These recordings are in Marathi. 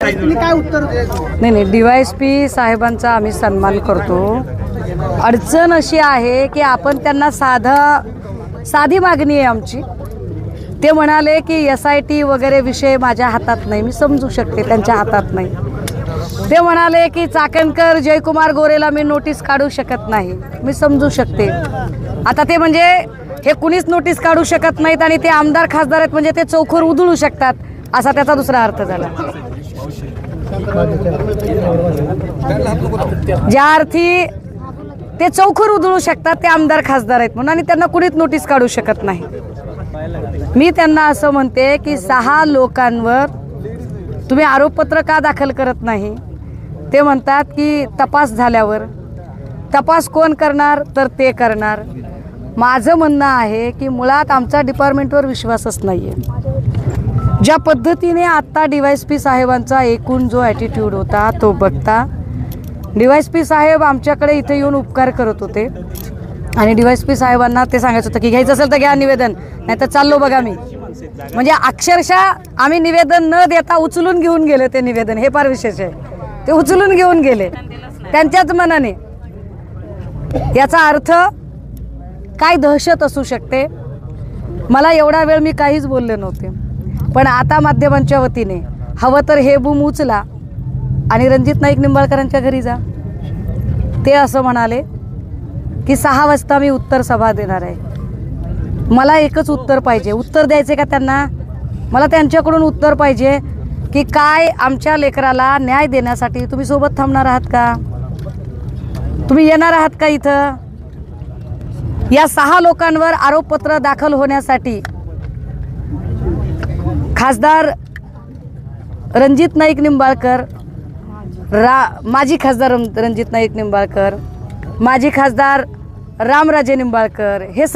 काय उत्तर नाही, DYSP साहेबांचा आम्ही सन्मान करतो। अडचण अशी आहे की आपण त्यांना साधी मागणी आहे आमची। ते म्हणाले की SIT वगैरे विषय माझ्या हातात नाही, मी समजू शकते त्यांच्या हातात नाही। ते म्हणाले की चाकणकर जयकुमार गोरेला मी नोटीस काढू शकत नाही, मी समजू शकते। आता ते म्हणजे हे कुणीच नोटीस काढू शकत नाहीत आणि ते आमदार खासदार आहेत म्हणजे ते चौखर उधळू शकतात असा त्याचा दुसरा अर्थ झाला। ज्या अर्थी ते चौखर उधळू शकतात ते आमदार खासदार आहेत म्हणून आणि त्यांना कुणीच नोटीस काढू शकत नाही। मी त्यांना असं म्हणते की 6 लोकांवर तुम्ही आरोपपत्र का दाखल करत नाही? ते म्हणतात की तपास झाल्यावर। तपास कोण करणार? तर ते करणार। माझं म्हणणं आहे की मुळात आमचा डिपार्टमेंटवर विश्वासच नाही आहे। ज्या पद्धतीने आत्ता DYSP साहेबांचा एकूण जो ॲटिट्यूड होता तो बघता, DYSP साहेब आमच्याकडे इथे येऊन उपकार करत होते आणि DYSP साहेबांना ते सांगायचं होतं की घ्यायचं असेल तर घ्या निवेदन, नाही तर चाललो बघा मी। म्हणजे अक्षरशः आम्ही निवेदन न देता उचलून घेऊन गेले ते निवेदन, हे फार विशेष आहे। ते उचलून घेऊन गेले त्यांच्याच मनाने। याचा अर्थ काय दहशत असू शकते? मला एवढा वेळ मी काहीच बोलले नव्हते, पण आता माध्यमांच्या वतीने हवं तर हे बूम उचला आणि रणजित नाईक निंबाळकरांच्या घरी जा। ते असं म्हणाले की 6 वाजता मी उत्तर सभा देणार आहे। मला एकच उत्तर पाहिजे। उत्तर द्यायचे का त्यांना? मला त्यांच्याकडून उत्तर पाहिजे की काय आमच्या लेकराला न्याय देण्यासाठी तुम्ही सोबत थांबणार आहात का? तुम्ही येणार आहात का इथं? या 6 लोकांवर आरोपपत्र दाखल होण्यासाठी खासदार रणजित नाईक निंबाळकर, माजी खासदार रणजित नाईक निंबाळकर, माजी खासदार रामराजे निंबाळकर, हे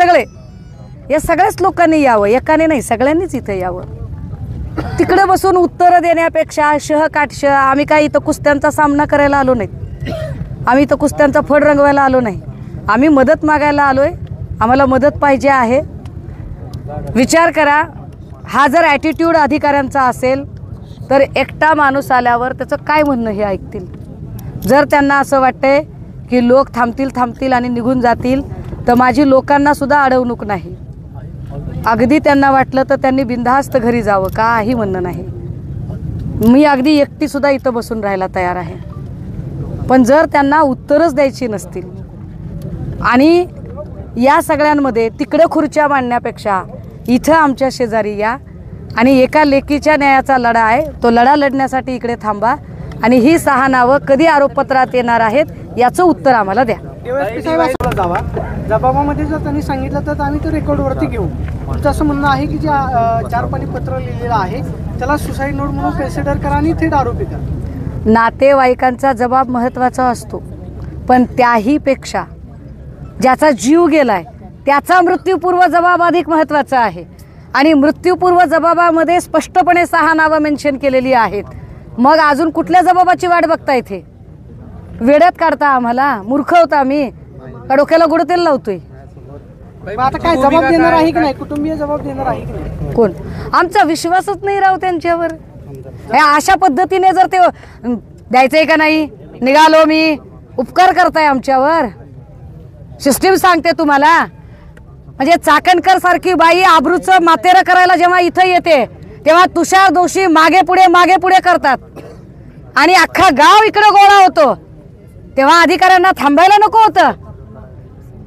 सगळेच लोकांनी यावं, एकाने नाही सगळ्यांनीच इथं यावं। तिकडे बसून उत्तरं देण्यापेक्षा शह आम्ही काय इथं कुस्त्यांचा सामना करायला आलो नाही, आम्ही इथं कुस्त्यांचा फड रंगवायला आलो नाही, आम्ही मदत मागायला आलोय। आम्हाला मदत पाहिजे आहे। विचार करा, हा जर ॲटिट्यूड अधिकाऱ्यांचा असेल तर एकटा माणूस आल्यावर त्याचं काय म्हणणं हे ऐकतील। जर त्यांना असं वाटतंय की लोक थांबतील आणि निघून जातील तर माझी लोकांना सुद्धा अडवणूक नाही। अगदी त्यांना वाटलं तर त्यांनी बिनधास्त घरी जावं, काही म्हणणं नाही। मी अगदी एकटी सुद्धा इथं बसून राहायला तयार आहे। पण जर त्यांना उत्तरच द्यायची नसतील आणि या सगळ्यांमध्ये तिकडे खुर्च्या मांडण्यापेक्षा इथं आमच्या शेजारी या आणि एका लेकीच्या न्यायाचा लढा आहे, तो लढा लढण्यासाठी इकडे थांबा आणि ही 6 नावं कधी आरोपपत्रात येणार आहेत याचं उत्तर आम्हाला द्या। DYSP साहेब जावा जबाबामध्ये जर त्यांनी सांगितलं तर आम्ही तो रेकॉर्डवरती घेऊ। तुमचं असं म्हणणं आहे की जे 4 पानी पत्र लिहिलेलं आहे त्याला सुसाईड नोट म्हणून कन्सिडर करा आणि थेट आरोपी करा। नातेवाईकांचा जबाब महत्त्वाचा असतो, पण त्याहीपेक्षा ज्याचा जीव गेलाय त्याचा मृत्यूपूर्व जबाब अधिक महत्त्वाचा आहे आणि मृत्यूपूर्व जबाबामध्ये स्पष्टपणे 6 नावं मेन्शन केलेली आहेत। मग अजून कुठल्या जबाबाची वाट बघता? इथे वेड्यात काढता आम्हाला? मूर्ख होता आम्ही का डोक्याला गुडतेल लावतोय? आता काय जबाब देणार आहे की नाही? कुटुंबीय जबाब देणार आहे की नाही? कोण? आमचा विश्वासच नाही राव त्यांच्यावर। अशा पद्धतीने जर ते द्यायचंय का नाही, निघालो मी, उपकार करताय आमच्यावर? सिस्टीम सांगते तुम्हाला। म्हणजे चाकणकर सारखी बाई आबरूचं मातेरं करायला जेव्हा इथं येते तेव्हा तुषार दोषी मागे पुढे करतात आणि अख्खा गाव इकडे गोळा होतो, तेव्हा अधिकाऱ्यांना थांबायला नको होतं?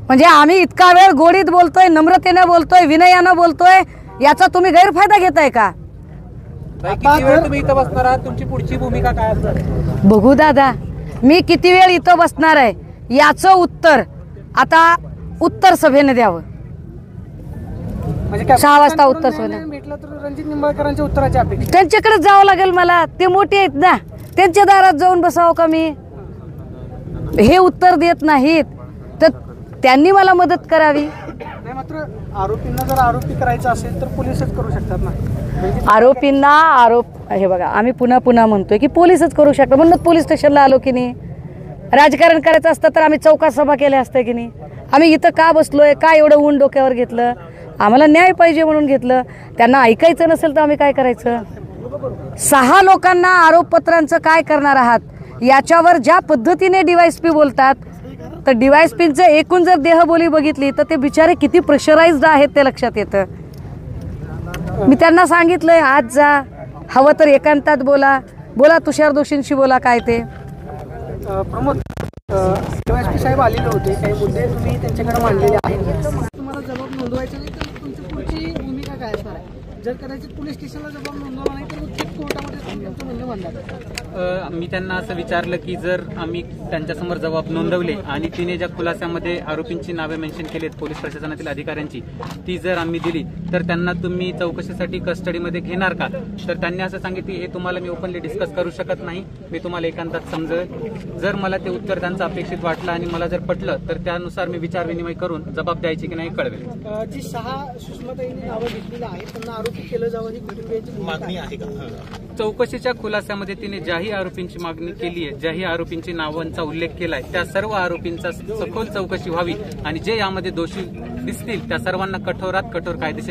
म्हणजे आम्ही इतका वेळ गोडीत बोलतोय, नम्रतेने बोलतोय, विनयानं बोलतोय, याचा तुम्ही गैरफायदा घेताय का? तुम्ही इथं बसणार आहात, तुमची पुढची भूमिका काय असणार? बघू दादा, मी किती वेळ इथं बसणार आहे याचं उत्तर आता उत्तर सभेने द्यावं। म्हणजे 6 वाजता उत्तर सभेने भेटलं तर रणजित निंबाळकरांच्या उत्तराची अपेक्षा। त्यांच्याकडे जावं लागेल मला, ते मोठे आहेत ना, त्यांच्या दारात जाऊन बसावं का मी? हे उत्तर देत नाहीत तर त्यांनी मला मदत करावी। नाही, मात्र आरोपींना जर आरोपी करायचं असेल तर पोलिसच करू शकतात ना। आरोपींना हे बघा, आम्ही पुन्हा म्हणतोय की पोलिसच करू शकतात म्हणून पोलीस स्टेशनला आलो की नाही। राजकारण करायचं असतं तर आम्ही चौकात सभा केल्या असत्या की नाही? आम्ही इथं का बसलोय? का एवढं ऊन डोक्यावर घेतलं? आम्हाला न्याय पाहिजे म्हणून घेतलं। त्यांना ऐकायचं नसेल तर आम्ही काय करायचं? 6 लोकांना आरोपपत्रांचं काय करणार आहात याच्यावर ज्या पद्धतीने DYSP बोलतात, तर DYSPचं एकूण जर देहबोली बघितली तर ते बिचारे किती प्रेशराइज्ड आहेत ते लक्षात येतं. मी त्यांना सांगितलंय, आज जा, हवं तर एकांतात बोला, तुषार दोशींशी बोला, काय ते. प्रमोद, DYSP साहेब आलेले होते, काही मुद्दे तुम्ही त्यांच्याकडे मांडलेले आहेत. तुम्हाला जबाब नोंदवायचा नाही तर तुमची पुढची भूमिका काय असणार आहे? जर कदाचित पोलीस स्टेशनला जबाब नोंदवला नाही तर थेट कोर्टामध्ये तुमचं म्हणणं मांडणार. मी त्यांना असं विचारलं की जर आम्ही त्यांच्यासमोर जबाब नोंदवले आणि तिने ज्या खुलास्यामध्ये आरोपींची नावे मेन्शन केलीत पोलीस प्रशासनातील अधिकाऱ्यांची, ती जर आम्ही दिली तर त्यांना तुम्ही चौकशीसाठी कस्टडीमध्ये घेणार का? तर त्यांनी असं सांगितलं की हे तुम्हाला मी ओपनली डिस्कस करू शकत नाही, मी तुम्हाला एकांतात समजेल. जर मला ते उत्तर त्यांचं अपेक्षित वाटलं आणि मला जर पटलं तर त्यानुसार मी विचारविनिमय करून जबाब द्यायची की नाही कळवेल. जी 6 सुषमाताईंनी नावं घेतलेली आहेत त्यांना आरोपी केलं जावं ही कुटुंबियांची मागणी आहे का? चौकशीच्या खुलास्यामध्ये तिने ज्याही आरोपींची मागणी केली आहे, ज्याही आरोपींची नावांचा उल्लेख केलाय, त्या सर्व आरोपींचा सखोल चौकशी व्हावी आणि जे यामध्ये दोषी दिसतील त्या सर्वांना कठोरात कठोर कायदेशीर